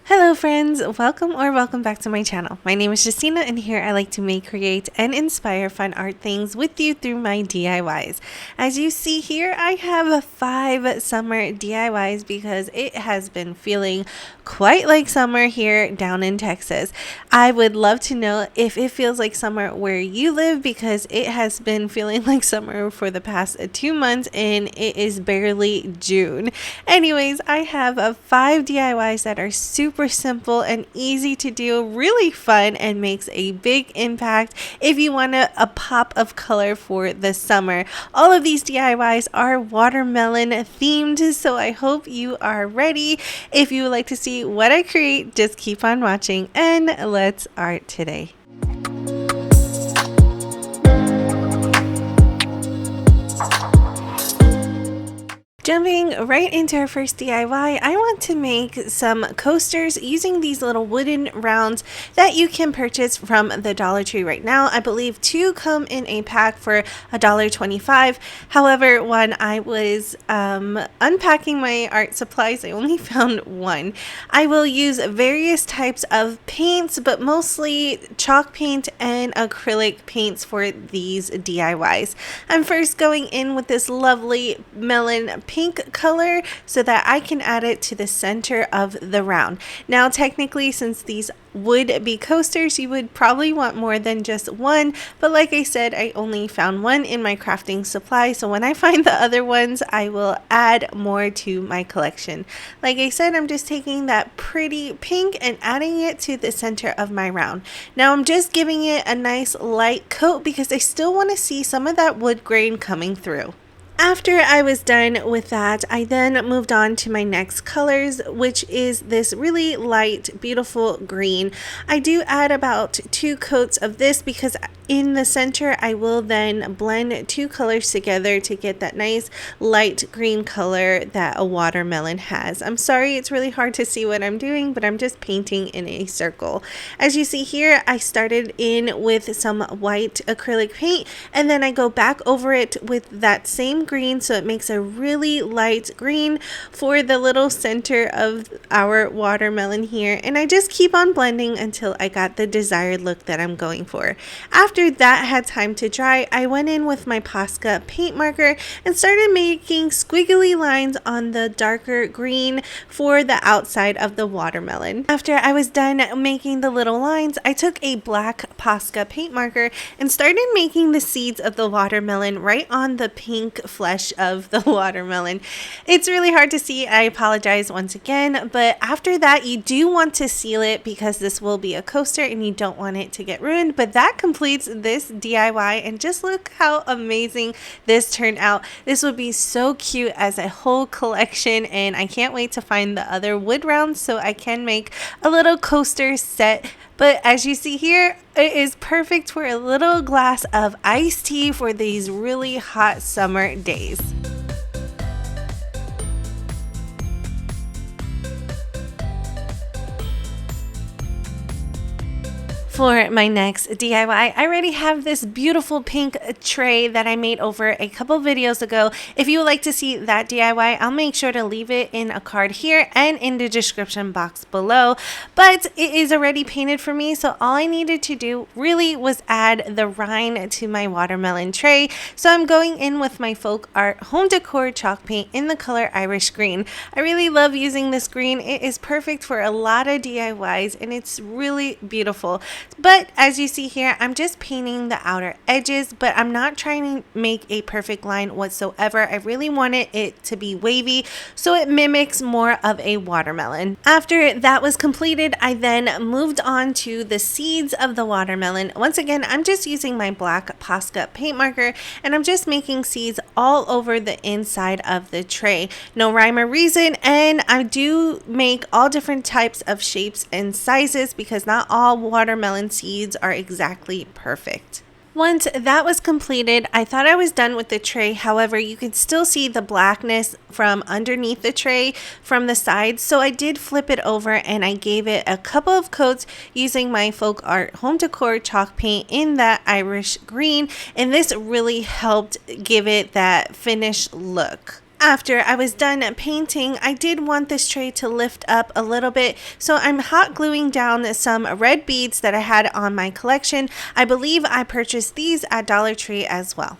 Hello friends, welcome back to my channel. My name is Justina and here I like to make, create, and inspire fun art things with you through my DIYs. As you see here, I have 5 summer DIYs because it has been feeling quite like summer here down in Texas. I would love to know if it feels like summer where you live because it has been feeling like summer for the past 2 months and it is barely June. Anyways, I have 5 DIYs that are super simple and easy to do, really fun, and makes a big impact if you want a pop of color for the summer. All of these DIYs are watermelon themed, so I hope you are ready. If you would like to see what I create, just keep on watching and let's art today. Jumping right into our first DIY, I want to make some coasters using these little wooden rounds that you can purchase from the Dollar Tree right now. I believe 2 come in a pack for $1.25. However, when I was unpacking my art supplies, I only found 1. I will use various types of paints, but mostly chalk paint and acrylic paints for these DIYs. I'm first going in with this lovely melon pink color so that I can add it to the center of the round. Now technically, since these would be coasters, you would probably want more than just 1, but like I said, I only found 1 in my crafting supply, so when I find the other ones I will add more to my collection. Like I said, I'm just taking that pretty pink and adding it to the center of my round. Now I'm just giving it a nice light coat because I still want to see some of that wood grain coming through. After I was done with that, I then moved on to my next colors, which is this really light, beautiful green. I do add about 2 coats of this because in the center, I will then blend 2 colors together to get that nice light green color that a watermelon has. I'm sorry, it's really hard to see what I'm doing, but I'm just painting in a circle. As you see here, I started in with some white acrylic paint, and then I go back over it with that same green, so it makes a really light green for the little center of our watermelon here, and I just keep on blending until I got the desired look that I'm going for. After that had time to dry, I went in with my Posca paint marker and started making squiggly lines on the darker green for the outside of the watermelon. After I was done making the little lines, I took a black Posca paint marker and started making the seeds of the watermelon right on the pink flesh of the watermelon. It's really hard to see, I apologize once again, but after that you do want to seal it because this will be a coaster and you don't want it to get ruined. But that completes this DIY, and just look how amazing this turned out. This would be so cute as a whole collection, and I can't wait to find the other wood rounds so I can make a little coaster set. But as you see here, it is perfect for a little glass of iced tea for these really hot summer days. For my next DIY, I already have this beautiful pink tray that I made over a couple videos ago. If you would like to see that DIY, I'll make sure to leave it in a card here and in the description box below. But it is already painted for me, so all I needed to do really was add the rind to my watermelon tray. So I'm going in with my folk art home decor chalk paint in the color Irish green. I really love using this green. It is perfect for a lot of DIYs and it's really beautiful. But as you see here, I'm just painting the outer edges, but I'm not trying to make a perfect line whatsoever. I really wanted it to be wavy so it mimics more of a watermelon. After that was completed, I then moved on to the seeds of the watermelon. Once again, I'm just using my black Posca paint marker and I'm just making seeds all over the inside of the tray. No rhyme or reason, and I do make all different types of shapes and sizes because not all watermelon seeds are exactly perfect. Once that was completed, I thought I was done with the tray. However, you can still see the blackness from underneath the tray from the sides. So I did flip it over and I gave it a couple of coats using my Folk Art Home Decor chalk paint in that Irish green. And this really helped give it that finished look. After I was done painting, I did want this tray to lift up a little bit, so I'm hot gluing down some red beads that I had on my collection. I believe I purchased these at Dollar Tree as well.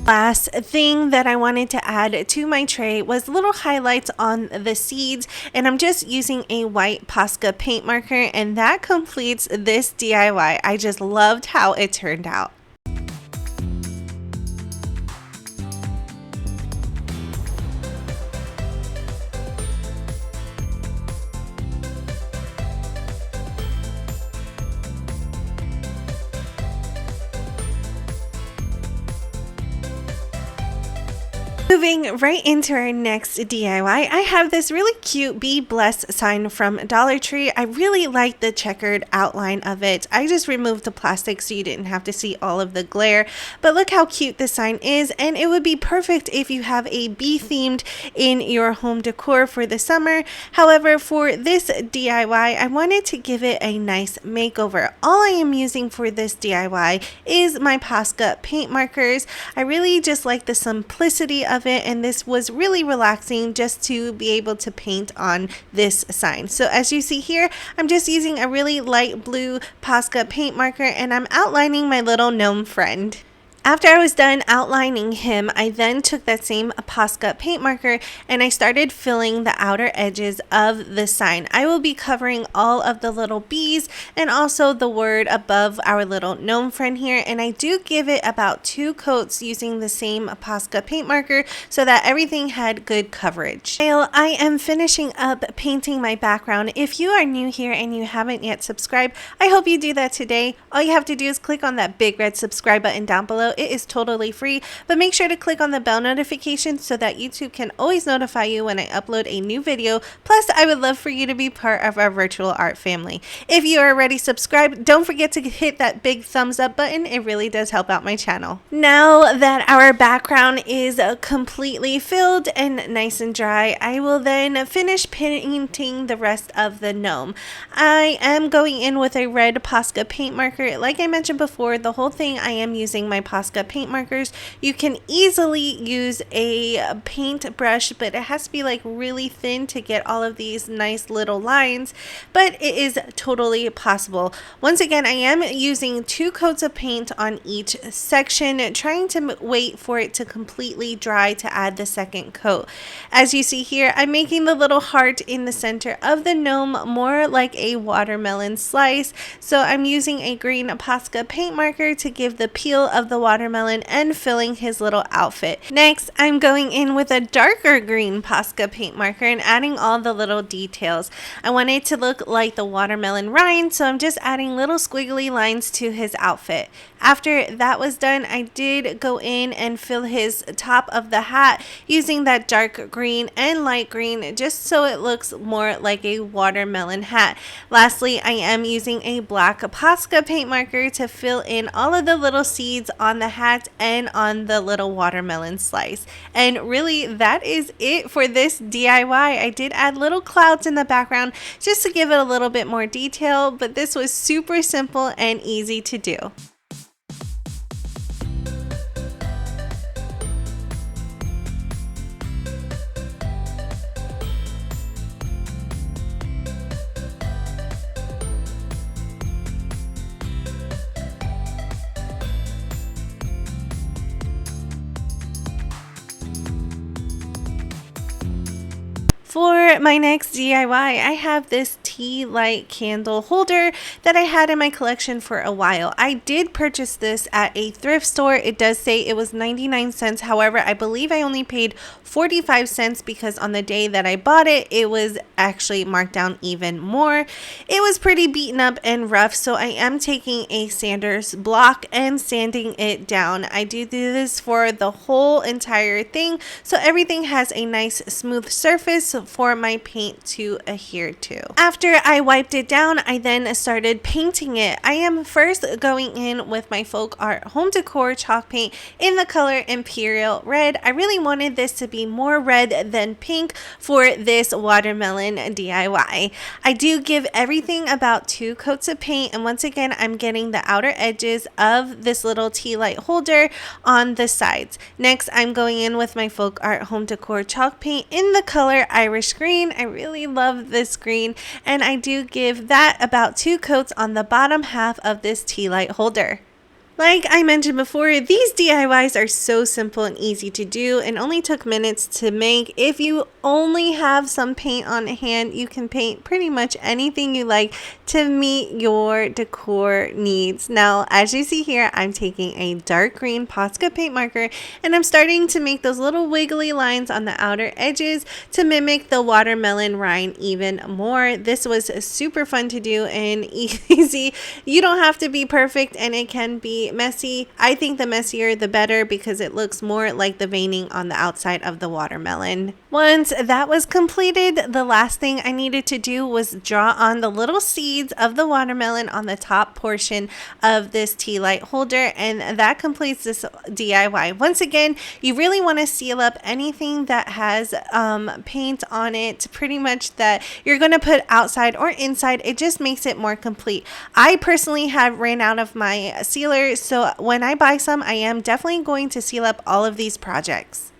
Last thing that I wanted to add to my tray was little highlights on the seeds, and I'm just using a white Posca paint marker, and that completes this DIY. I just loved how it turned out. Moving right into our next DIY, I have this really cute Be Blessed sign from Dollar Tree. I really like the checkered outline of it. I just removed the plastic so you didn't have to see all of the glare, but look how cute this sign is, and it would be perfect if you have a bee themed in your home decor for the summer. However, for this DIY, I wanted to give it a nice makeover. All I am using for this DIY is my Posca paint markers. I really just like the simplicity of it, and this was really relaxing just to be able to paint on this sign. So as you see here, I'm just using a really light blue Posca paint marker and I'm outlining my little gnome friend. After I was done outlining him, I then took that same Posca paint marker and I started filling the outer edges of the sign. I will be covering all of the little bees and also the word above our little gnome friend here, and I do give it about 2 coats using the same Posca paint marker so that everything had good coverage. While I am finishing up painting my background, if you are new here and you haven't yet subscribed, I hope you do that today. All you have to do is click on that big red subscribe button down below. It is totally free, but make sure to click on the bell notification so that YouTube can always notify you when I upload a new video. Plus, I would love for you to be part of our virtual art family. If you are already subscribed, don't forget to hit that big thumbs up button. It really does help out my channel. Now that our background is completely filled and nice and dry, I will then finish painting the rest of the gnome. I am going in with a red Posca paint marker. Like I mentioned before, the whole thing I am using my Posca paint markers. You can easily use a paint brush, but it has to be like really thin to get all of these nice little lines, but it is totally possible. Once again, I am using 2 coats of paint on each section, trying to wait for it to completely dry to add the second coat. As you see here, I'm making the little heart in the center of the gnome more like a watermelon slice, so I'm using a green Posca paint marker to give the peel of the watermelon and filling his little outfit. Next, I'm going in with a darker green Posca paint marker and adding all the little details. I want it to look like the watermelon rind, so I'm just adding little squiggly lines to his outfit. After that was done, I did go in and fill his top of the hat using that dark green and light green just so it looks more like a watermelon hat. Lastly, I am using a black Posca paint marker to fill in all of the little seeds on the hat and on the little watermelon slice. And really, that is it for this DIY. I did add little clouds in the background just to give it a little bit more detail, but this was super simple and easy to do. For my next DIY, I have this tea light candle holder that I had in my collection for a while. I did purchase this at a thrift store. It does say it was 99 cents. However, I believe I only paid 45 cents because on the day that I bought it, it was actually marked down even more. It was pretty beaten up and rough, so I am taking a sander's block and sanding it down. I do this for the whole entire thing, so everything has a nice smooth surface for my paint to adhere to. After I wiped it down, I then started painting it. I am first going in with my folk art home decor chalk paint in the color Imperial Red. I really wanted this to be more red than pink for this watermelon DIY. I do give everything about 2 coats of paint, and once again I'm getting the outer edges of this little tea light holder on the sides. Next, I'm going in with my folk art home decor chalk paint in the color Irish Green. I really love this green, and I do give that about 2 coats on the bottom half of this tea light holder. Like I mentioned before, these DIYs are so simple and easy to do and only took minutes to make. If you only have some paint on hand, you can paint pretty much anything you like to meet your decor needs. Now, as you see here, I'm taking a dark green Posca paint marker and I'm starting to make those little wiggly lines on the outer edges to mimic the watermelon rind even more. This was super fun to do and easy. You don't have to be perfect, and it can be messy. I think the messier the better because it looks more like the veining on the outside of the watermelon. Once that was completed, the last thing I needed to do was draw on the little seeds of the watermelon on the top portion of this tea light holder, and that completes this DIY. Once again, you really want to seal up anything that has paint on it, pretty much that you're going to put outside or inside. It just makes it more complete. I personally have ran out of my sealer, so when I buy some, I am definitely going to seal up all of these projects.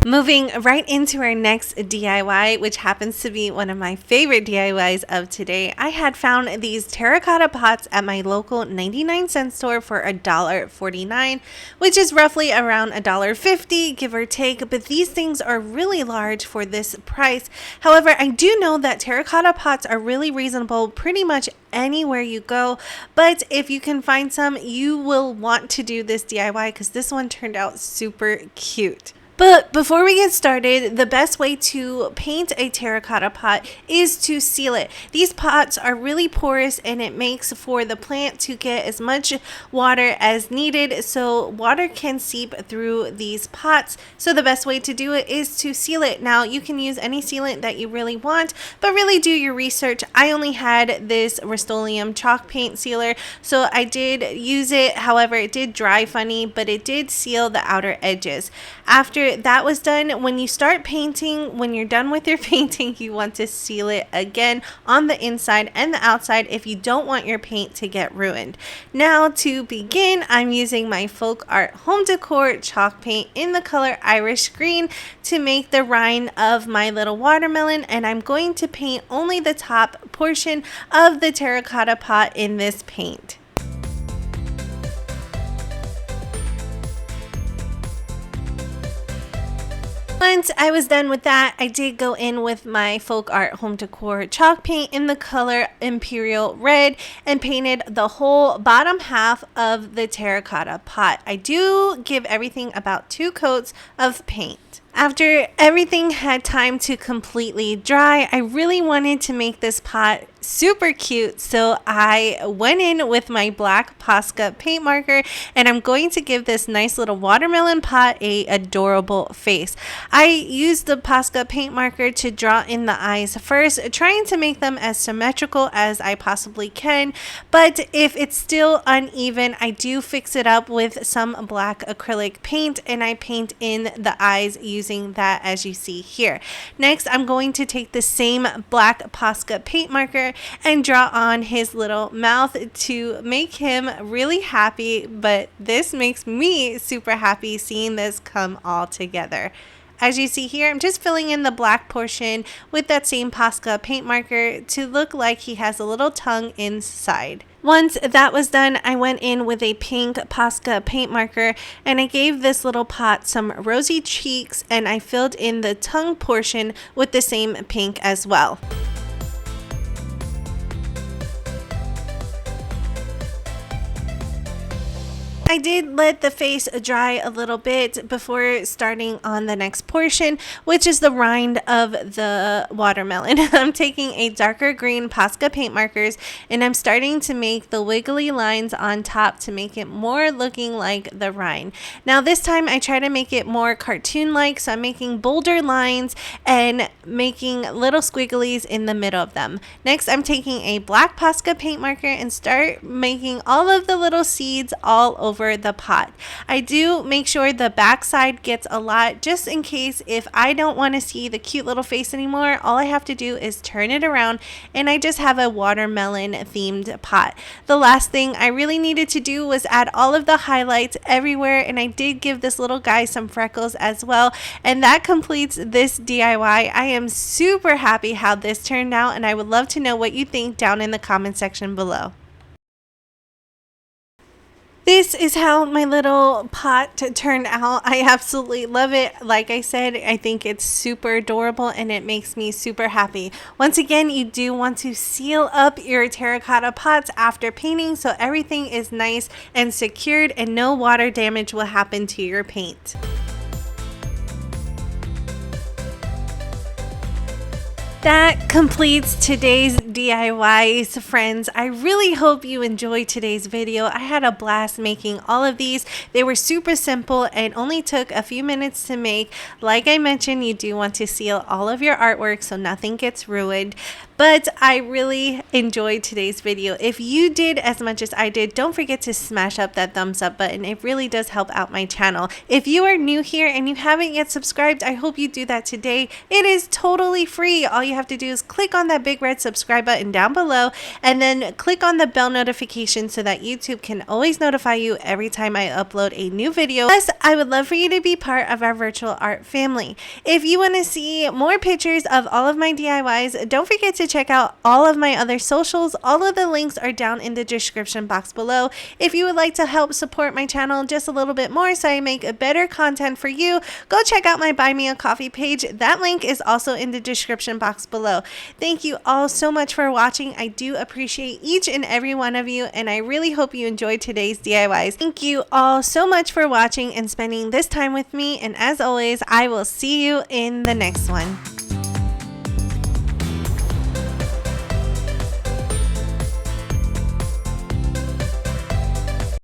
Moving right into our next DIY, which happens to be one of my favorite DIYs of today. I had found these terracotta pots at my local 99-cent store for $1.49, which is roughly around $1.50, give or take, but these things are really large for this price. However, I do know that terracotta pots are really reasonable pretty much anywhere you go, but if you can find some, you will want to do this DIY because this one turned out super cute. But before we get started, the best way to paint a terracotta pot is to seal it. These pots are really porous and it makes for the plant to get as much water as needed, so water can seep through these pots. So the best way to do it is to seal it. Now you can use any sealant that you really want, but really do your research. I only had this Rust-Oleum chalk paint sealer, so I did use it. However, it did dry funny, but it did seal the outer edges. After that was done, when you start painting, when you're done with your painting, you want to seal it again on the inside and the outside if you don't want your paint to get ruined. Now to begin, I'm using my folk art home decor chalk paint in the color Irish Green to make the rind of my little watermelon, and I'm going to paint only the top portion of the terracotta pot in this paint. Once I was done with that, I did go in with my folk art home decor chalk paint in the color Imperial Red and painted the whole bottom half of the terracotta pot. I do give everything about 2 coats of paint. After everything had time to completely dry, I really wanted to make this pot super cute, so I went in with my black Posca paint marker and I'm going to give this nice little watermelon pot a adorable face. I used the Posca paint marker to draw in the eyes first, trying to make them as symmetrical as I possibly can, but if it's still uneven, I do fix it up with some black acrylic paint and I paint in the eyes using that as you see here. Next, I'm going to take the same black Posca paint marker and draw on his little mouth to make him really happy, but this makes me super happy seeing this come all together. As you see here, I'm just filling in the black portion with that same Posca paint marker to look like he has a little tongue inside. Once that was done, I went in with a pink Posca paint marker and I gave this little pot some rosy cheeks, and I filled in the tongue portion with the same pink as well. I did let the face dry a little bit before starting on the next portion, which is the rind of the watermelon. I'm taking a darker green Posca paint markers and I'm starting to make the wiggly lines on top to make it more looking like the rind. Now this time I try to make it more cartoon-like, so I'm making bolder lines and making little squigglies in the middle of them. Next, I'm taking a black Posca paint marker and start making all of the little seeds all over the pot. I do make sure the back side gets a lot, just in case if I don't want to see the cute little face anymore, all I have to do is turn it around and I just have a watermelon themed pot. The last thing I really needed to do was add all of the highlights everywhere, and I did give this little guy some freckles as well, and that completes this DIY. I am super happy how this turned out, and I would love to know what you think down in the comment section below. This is how my little pot turned out. I absolutely love it. Like I said, I think it's super adorable and it makes me super happy. Once again, you do want to seal up your terracotta pots after painting so everything is nice and secured and no water damage will happen to your paint. That completes today's DIYs, friends. I really hope you enjoyed today's video. I had a blast making all of these. They were super simple and only took a few minutes to make. Like I mentioned, you do want to seal all of your artwork so nothing gets ruined. But I really enjoyed today's video. If you did as much as I did, don't forget to smash up that thumbs up button. It really does help out my channel. If you are new here and you haven't yet subscribed, I hope you do that today. It is totally free. All you have to do is click on that big red subscribe button down below and then click on the bell notification so that YouTube can always notify you every time I upload a new video. Plus, I would love for you to be part of our virtual art family. If you want to see more pictures of all of my DIYs, don't forget to check out all of my other socials. All of the links are down in the description box below. If you would like to help support my channel just a little bit more so I make a better content for you, go check out my Buy Me a Coffee page. That link is also in the description box below. Thank you all so much for watching. I do appreciate each and every one of you, and I really hope you enjoyed today's DIYs. Thank you all so much for watching and spending this time with me, and as always, I will see you in the next one.